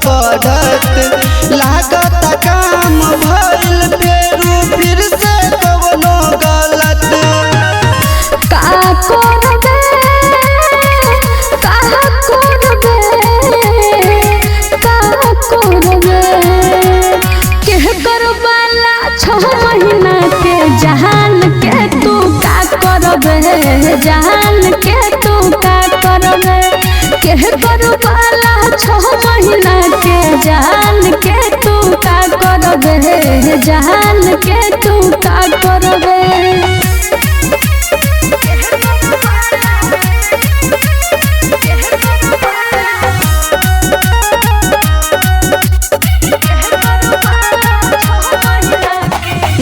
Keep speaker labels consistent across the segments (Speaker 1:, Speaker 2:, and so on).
Speaker 1: बढ़त लागत काम भइल फेरू फिर से कवनो गलत।
Speaker 2: का करबे केह करबाला 6 महीना के जहान के तू का करबे जहान के तू का करबे केह करबाला 6 महीना के जहान के तू का करबे जहान के तू का करबे।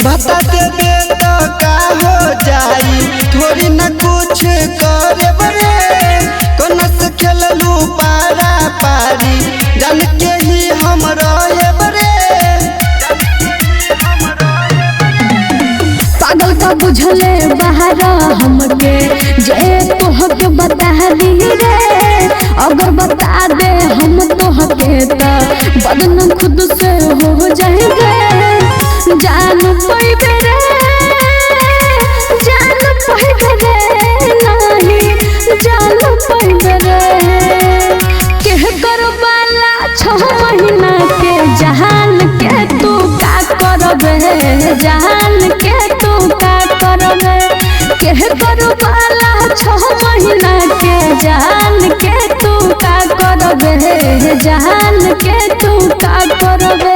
Speaker 1: बता देबे तो का हो जाई थोड़ी न कुछ करे बरे कोना से खेललू पारा पारी जान के ही हम रहे बरे।
Speaker 2: पागल का बुझले बाहर हमके जे तोहके बता दी रे अगर बता दे हम तोहके तो बदनाम खुद से हो जाएंगे। जान पाइबे रे जान पाइबे रे नहीं जान पाइबे रे केह करबाला 6 महीना के जहान के तू का करबे जहान के तू का करबे केह करबाला 6 महीना के जहान के तू का करबे जहान के तू का करबे।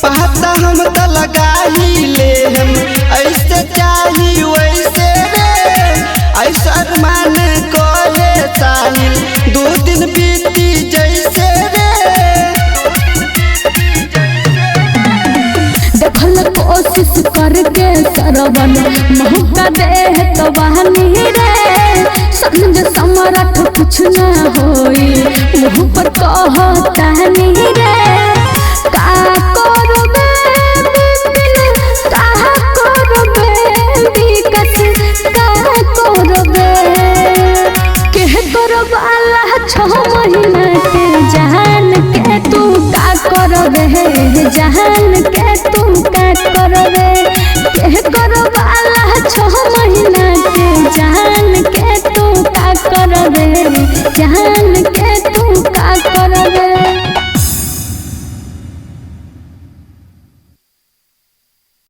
Speaker 1: पता हम तो लगा ही ले हम ऐसे चाही वैसे रे ऐसा मान कोले साहिल 2 दिन बीती जैसे रे।
Speaker 2: देखल कोशिश करके सरवन मौका दे तो बहानी रे समझ समरठ कुछ न होई मुँह पर कहता नहीं रे का करबे बिपिन का करबे विकास का करबे केह करबाला 6 महीना के जहान के तू का करबे जहान के